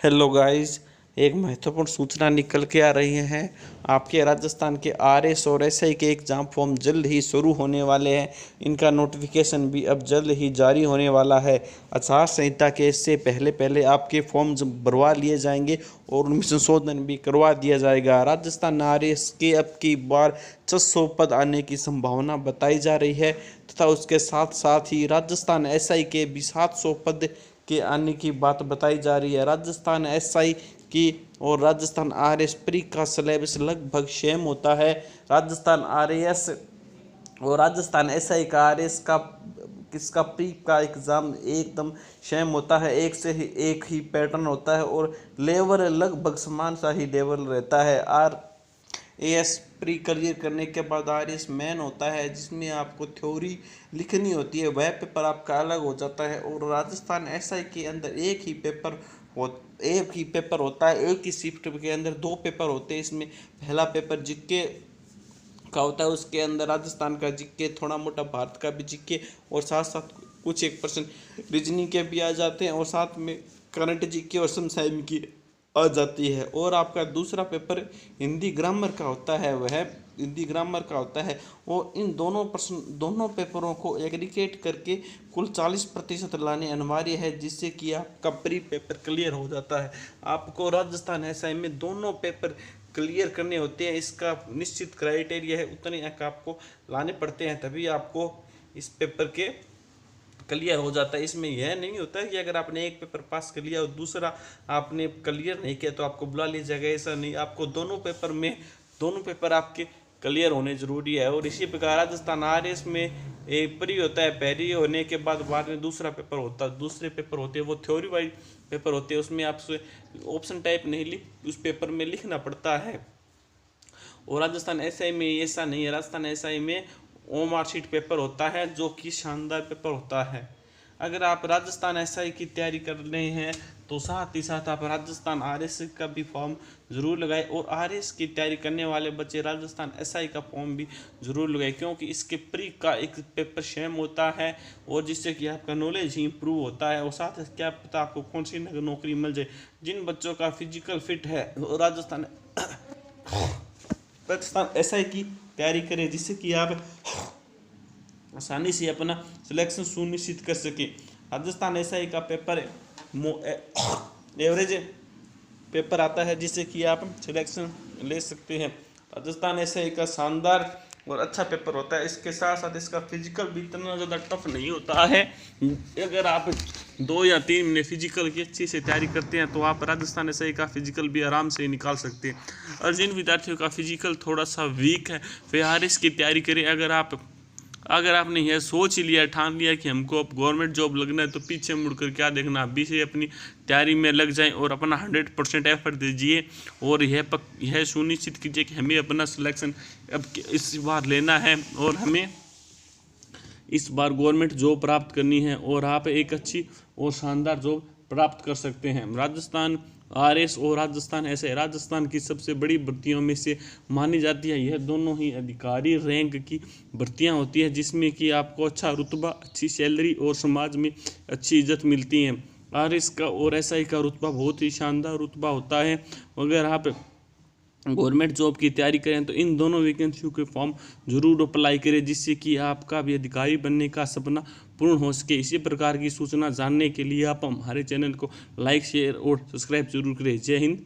Hello guys, एक महत्वपूर्ण सूचना निकल के आ रही है। आपके राजस्थान के आरएस और एसआई के एग्ज़ाम फॉर्म जल्द ही शुरू होने वाले हैं। इनका नोटिफिकेशन भी अब जल्द ही जारी होने वाला है। आचार संहिता के इससे पहले पहले आपके फॉर्म भरवा लिए जाएंगे और उनमें संशोधन भी करवा दिया जाएगा। राजस्थान आरएस के अब की बार 600 पद आने की संभावना बताई जा रही है तथा उसके साथ साथ ही राजस्थान एसआई के भी 700 पद के आने की बात बताई जा रही है। राजस्थान एसआई की और राजस्थान आरएस प्री का सिलेबस लगभग सेम होता है। राजस्थान आरएस और राजस्थान एसआई का आरएस का किसका प्री का एग्ज़ाम एकदम सेम होता है। एक ही पैटर्न होता है और लेवल लगभग समान सा ही लेवल रहता है। एएस प्री क्लियर करने के बाद आरएस मेन होता है जिसमें आपको थ्योरी लिखनी होती है, वह पेपर आपका अलग हो जाता है। और राजस्थान एसआई के अंदर एक ही पेपर होता है, एक ही शिफ्ट के अंदर 2 पेपर होते हैं। इसमें पहला पेपर जीके का होता है, उसके अंदर राजस्थान का जीके, थोड़ा मोटा भारत का भी जीके और साथ साथ कुछ 1% रीजनिंग के भी आ जाते हैं और साथ में करंट जीके और समसामयिक की आ जाती है। और आपका दूसरा पेपर हिंदी ग्रामर का होता है, वह हिंदी ग्रामर का होता है। और इन दोनों पेपरों को एग्रीगेट करके कुल 40% लाने अनिवार्य है, जिससे कि आपका प्री पेपर क्लियर हो जाता है। आपको राजस्थान एसआई में दोनों पेपर क्लियर करने होते हैं। इसका निश्चित क्राइटेरिया है, उतने अंक आपको लाने पड़ते हैं, तभी आपको इस पेपर के क्लियर हो जाता है। इसमें यह नहीं होता है कि अगर आपने एक पेपर पास कर लिया और दूसरा आपने क्लियर नहीं किया तो आपको बुला लिया जाएगा, ऐसा नहीं। आपको दोनों पेपर आपके क्लियर होने जरूरी है। और इसी प्रकार राजस्थान आरएस में एक प्री होता है, पहली होने के बाद में दूसरा पेपर होता है। दूसरे पेपर होते हैं वो थ्योरी वाइज पेपर होते हैं, उसमें आपसे ऑप्शन टाइप नहीं उस पेपर में लिखना पड़ता है। और राजस्थान एसआई में ऐसा नहीं है। राजस्थान एसआई में ओमार शीट पेपर होता है जो कि शानदार पेपर होता है। अगर आप राजस्थान एसआई की तैयारी कर रहे हैं तो साथ ही साथ आप राजस्थान आरएस का भी फॉर्म ज़रूर लगाएं। और आरएस की तैयारी करने वाले बच्चे राजस्थान एसआई का फॉर्म भी ज़रूर लगाएं, क्योंकि इसके प्री का एक पेपर सेम होता है और जिससे कि आपका नॉलेज ही इम्प्रूव होता है। और साथ ही क्या पता आपको कौन सी नौकरी मिल जाए। जिन बच्चों का फिजिकल फिट है वो राजस्थान एसआई की तैयारी करें, जिससे कि आप आसानी से अपना सिलेक्शन सुनिश्चित कर सके। राजस्थान एसआई का पेपर एवरेज पेपर आता है, जिससे कि आप सिलेक्शन ले सकते हैं। राजस्थान एसआई का शानदार और अच्छा पेपर होता है। इसके साथ साथ इसका फिजिकल भी इतना ज़्यादा टफ नहीं होता है। अगर आप 2 या 3 महीने फिजिकल की अच्छी से तैयारी करते हैं तो आप राजस्थान एसआई का फिजिकल भी आराम से निकाल सकते हैं। और जिन विद्यार्थियों का फिजिकल थोड़ा सा वीक है वे आरएस की तैयारी करें। अगर आपने यह सोच ही लिया, ठान लिया कि हमको अब गवर्नमेंट जॉब लगना है, तो पीछे मुड़कर क्या देखना। अभी से अपनी तैयारी में लग जाएं और अपना 100% एफर्ट दीजिए और यह सुनिश्चित कीजिए कि हमें अपना सिलेक्शन अब इस बार लेना है और हमें इस बार गवर्नमेंट जॉब प्राप्त करनी है और आप एक अच्छी और शानदार जॉब प्राप्त कर सकते हैं। राजस्थान आरएस और राजस्थान एसआई राजस्थान की सबसे बड़ी भर्तियों में से मानी जाती है। यह दोनों ही अधिकारी रैंक की भर्तियां होती है, जिसमें कि आपको अच्छा रुतबा, अच्छी सैलरी और समाज में अच्छी इज्जत मिलती है। आरएस का और एसआई का रुतबा बहुत ही शानदार रुतबा होता है। अगर आप गवर्नमेंट जॉब की तैयारी करें तो इन दोनों वैकेंसियों के फॉर्म जरूर अप्लाई करें, जिससे कि आपका भी अधिकारी बनने का सपना पूर्ण हो सके। इसी प्रकार की सूचना जानने के लिए आप हमारे चैनल को लाइक, शेयर और सब्सक्राइब जरूर करें। जय हिंद।